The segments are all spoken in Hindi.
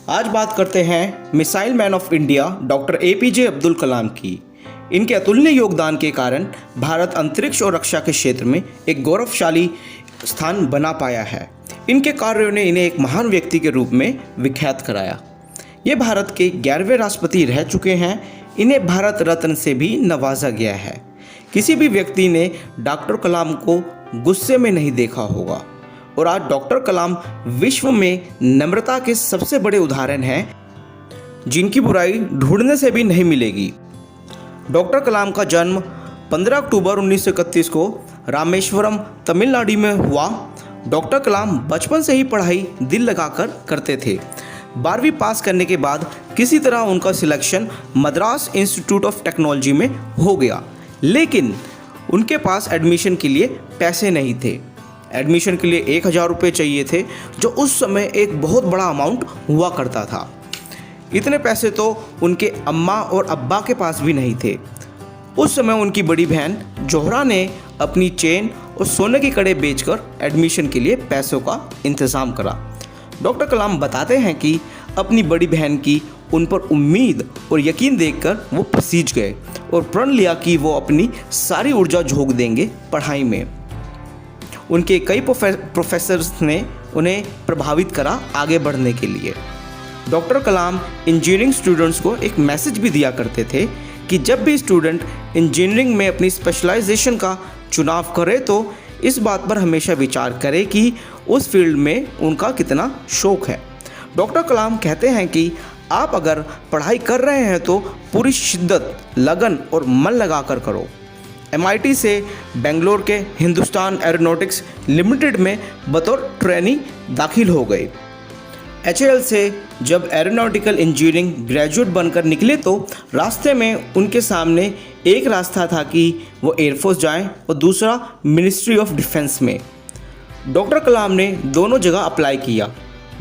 आज बात करते हैं missile man of India doctor APJ Abdul Kalam की। इनके अतुलनीय योगदान के कारण भारत अंतरिक्ष और रक्षा के क्षेत्र में एक गौरवशाली स्थान बना पाया है। इनके कार्यों ने इन्हें एक महान व्यक्ति के रूप में विख्यात कराया। ये भारत के 11वें राष्ट्रपति रह चुके हैं। इन्हें भारत रत्न से भी नवाजा गया है। किसी भी व्यक्ति ने डॉक्टर कलाम को गुस्से में नहीं देखा होगा और आज डॉक्टर कलाम विश्व में नम्रता के सबसे बड़े उदाहरण हैं, जिनकी बुराई ढूंढने से भी नहीं मिलेगी। डॉक्टर कलाम का जन्म 15 अक्टूबर 1931 को रामेश्वरम, तमिलनाडु में हुआ। डॉक्टर कलाम बचपन से ही पढ़ाई दिल लगाकर करते थे। 12वीं पास करने के बाद किसी तरह उनका selection Madras institute of technology में हो गया, लेकिन उनके पास एडमिशन के लिए पैसे नहीं थे। एडमिशन के लिए 1000 रुपये चाहिए थे, जो उस समय एक बहुत बड़ा अमाउंट हुआ करता था। इतने पैसे तो उनके अम्मा और अब्बा के पास भी नहीं थे। उस समय उनकी बड़ी बहन जोहरा ने अपनी चेन और सोने के कड़े बेचकर एडमिशन के लिए पैसों का इंतज़ाम करा। डॉक्टर कलाम बताते हैं कि अपनी बड़ी बहन की उन पर उम्मीद और यकीन देखकर वो पसीज गए और प्रण लिया कि वो अपनी सारी ऊर्जा झोंक देंगे पढ़ाई में। उनके कई प्रोफेसर्स ने उन्हें प्रभावित करा आगे बढ़ने के लिए। डॉक्टर कलाम इंजीनियरिंग स्टूडेंट्स को एक मैसेज भी दिया करते थे कि जब भी स्टूडेंट इंजीनियरिंग में अपनी स्पेशलाइजेशन का चुनाव करे तो इस बात पर हमेशा विचार करे कि उस फील्ड में उनका कितना शौक है। डॉक्टर कलाम कहते हैं कि आप अगर पढ़ाई कर रहे हैं तो पूरी शिद्दत, लगन और मन लगाकर करो। MIT से बेंगलोर के हिंदुस्तान एरोनॉटिक्स लिमिटेड में बतौर ट्रेनी दाखिल हो गए। HAL से जब एरोनॉटिकल इंजीनियरिंग ग्रेजुएट बनकर निकले तो रास्ते में उनके सामने एक रास्ता था कि वो एयरफोर्स जाएं और दूसरा मिनिस्ट्री ऑफ डिफेंस में। डॉक्टर कलाम ने दोनों जगह अप्लाई किया।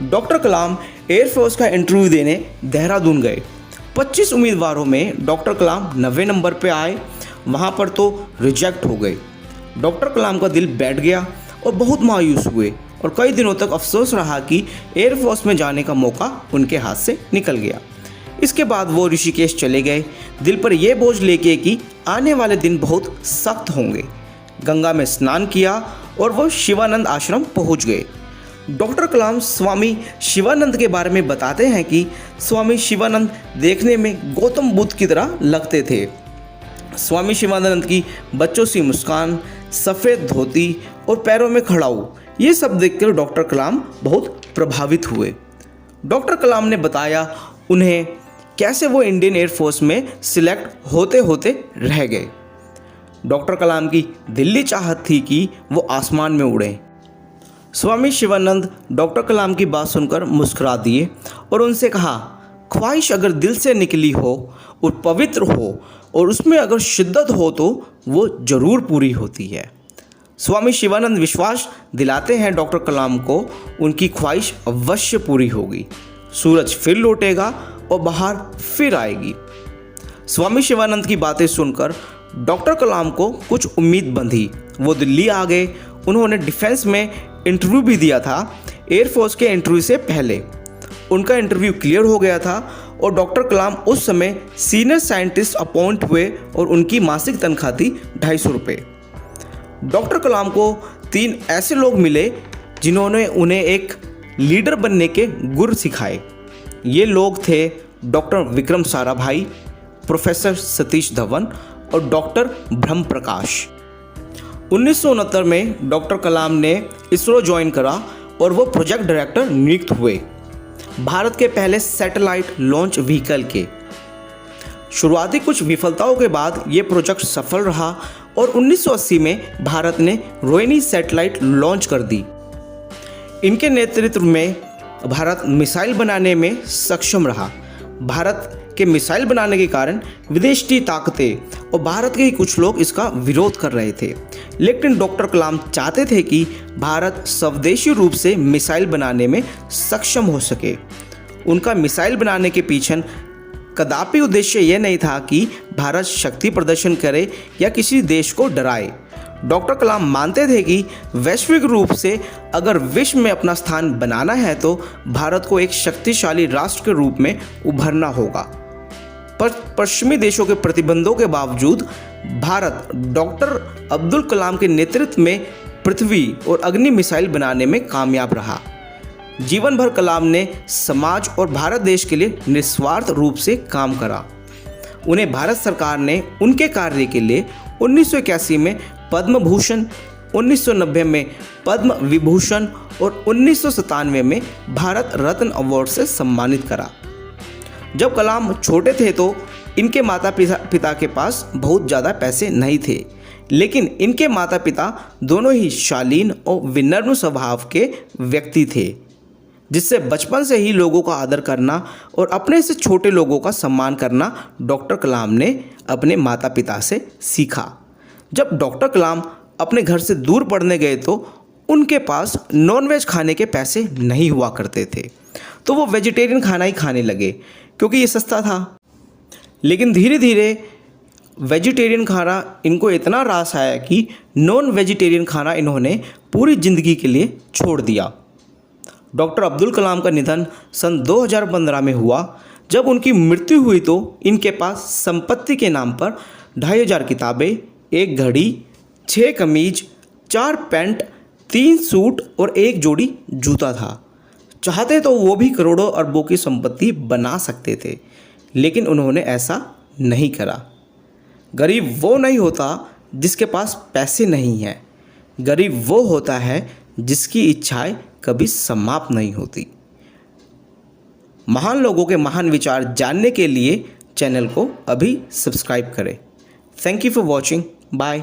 डॉक्टर कलाम एयरफोर्स का इंटरव्यू देने देहरादून गए। 25 उम्मीदवारों में डॉक्टर कलाम 90 नंबर पे आए। वहाँ पर तो रिजेक्ट हो गए। डॉक्टर कलाम का दिल बैठ गया और बहुत मायूस हुए और कई दिनों तक अफसोस रहा कि एयरफोर्स में जाने का मौका उनके हाथ से निकल गया। इसके बाद वो ऋषिकेश चले गए, दिल पर यह बोझ लेके कि आने वाले दिन बहुत सख्त होंगे। गंगा में स्नान किया और वो शिवानंद आश्रम पहुंच गए। डॉक्टर कलाम स्वामी शिवानंद के बारे में बताते हैं कि स्वामी शिवानंद देखने में गौतम बुद्ध की तरह लगते थे। स्वामी शिवानंद की बच्चों सी मुस्कान, सफ़ेद धोती और पैरों में खड़ाऊ, ये सब देखकर डॉक्टर कलाम बहुत प्रभावित हुए। डॉक्टर कलाम ने बताया उन्हें कैसे वो इंडियन एयरफोर्स में सिलेक्ट होते होते रह गए। डॉक्टर कलाम की दिल्ली चाहत थी कि वो आसमान में उड़ें। स्वामी शिवानंद डॉक्टर कलाम की बात सुनकर मुस्कुरा दिए और उनसे कहा, ख्वाहिश अगर दिल से निकली हो और पवित्र हो और उसमें अगर शिद्दत हो तो वो ज़रूर पूरी होती है। स्वामी शिवानंद विश्वास दिलाते हैं डॉक्टर कलाम को उनकी ख्वाहिश अवश्य पूरी होगी। सूरज फिर लौटेगा और बाहर फिर आएगी। स्वामी शिवानंद की बातें सुनकर डॉक्टर कलाम को कुछ उम्मीद बंधी। वो दिल्ली आ गए। उन्होंने डिफेंस में इंटरव्यू भी दिया था। एयरफोर्स के इंटरव्यू से पहले उनका इंटरव्यू क्लियर हो गया था और डॉक्टर कलाम उस समय सीनियर साइंटिस्ट अपॉइंट हुए और उनकी मासिक तनख्वाह थी 250 रुपये। डॉक्टर कलाम को 3 ऐसे लोग मिले जिन्होंने उन्हें एक लीडर बनने के गुर सिखाए। ये लोग थे डॉक्टर विक्रम साराभाई, प्रोफेसर सतीश धवन और डॉक्टर ब्रह्म प्रकाश। 1969 में डॉक्टर कलाम ने इसरो ज्वाइन करा और वो प्रोजेक्ट डायरेक्टर नियुक्त हुए भारत के पहले सैटेलाइट लॉन्च व्हीकल के। शुरुआती कुछ विफलताओं के बाद ये प्रोजेक्ट सफल रहा और 1980 में भारत ने रोहिणी सैटेलाइट लॉन्च कर दी। इनके नेतृत्व में भारत मिसाइल बनाने में सक्षम रहा। भारत के मिसाइल बनाने के कारण विदेशी ताकतें और भारत के ही कुछ लोग इसका विरोध कर रहे थे, लेकिन डॉक्टर कलाम चाहते थे कि भारत स्वदेशी रूप से मिसाइल बनाने में सक्षम हो सके। उनका मिसाइल बनाने के पीछे कदापि उद्देश्य यह नहीं था कि भारत शक्ति प्रदर्शन करे या किसी देश को डराए। डॉक्टर कलाम मानते थे कि वैश्विक रूप से अगर विश्व में अपना स्थान बनाना है तो भारत को एक शक्तिशाली राष्ट्र के रूप में उभरना होगा। पर पश्चिमी देशों के प्रतिबंधों के बावजूद भारत डॉक्टर अब्दुल कलाम के नेतृत्व में पृथ्वी और अग्नि मिसाइल बनाने में कामयाब रहा। जीवन भर कलाम ने समाज और भारत देश के लिए निस्वार्थ रूप से काम करा। उन्हें भारत सरकार ने उनके कार्य के लिए 1981 में पद्म भूषण, 1990 में पद्म विभूषण और 1997 में भारत रत्न अवार्ड से सम्मानित करा। जब कलाम छोटे थे तो इनके माता पिता के पास बहुत ज़्यादा पैसे नहीं थे, लेकिन इनके माता पिता दोनों ही शालीन और विनम्र स्वभाव के व्यक्ति थे, जिससे बचपन से ही लोगों का आदर करना और अपने से छोटे लोगों का सम्मान करना डॉक्टर कलाम ने अपने माता पिता से सीखा। जब डॉक्टर कलाम अपने घर से दूर पढ़ने गए तो उनके पास नॉनवेज खाने के पैसे नहीं हुआ करते थे, तो वो वेजिटेरियन खाना ही खाने लगे क्योंकि ये सस्ता था। लेकिन धीरे धीरे वेजिटेरियन खाना इनको इतना रास आया कि नॉन वेजिटेरियन खाना इन्होंने पूरी ज़िंदगी के लिए छोड़ दिया। डॉक्टर अब्दुल कलाम का निधन सन 2015 में हुआ। जब उनकी मृत्यु हुई तो इनके पास संपत्ति के नाम पर 2500 किताबें, 1 घड़ी, 6 कमीज, 4 पैंट, 3 सूट और 1 जोड़ी जूता था। चाहते तो वो भी करोड़ों अरबों की संपत्ति बना सकते थे, लेकिन उन्होंने ऐसा नहीं करा। गरीब वो नहीं होता जिसके पास पैसे नहीं हैं, गरीब वो होता है जिसकी इच्छाएं कभी समाप्त नहीं होती। महान लोगों के महान विचार जानने के लिए चैनल को अभी सब्सक्राइब करें। Thank you for watching. Bye.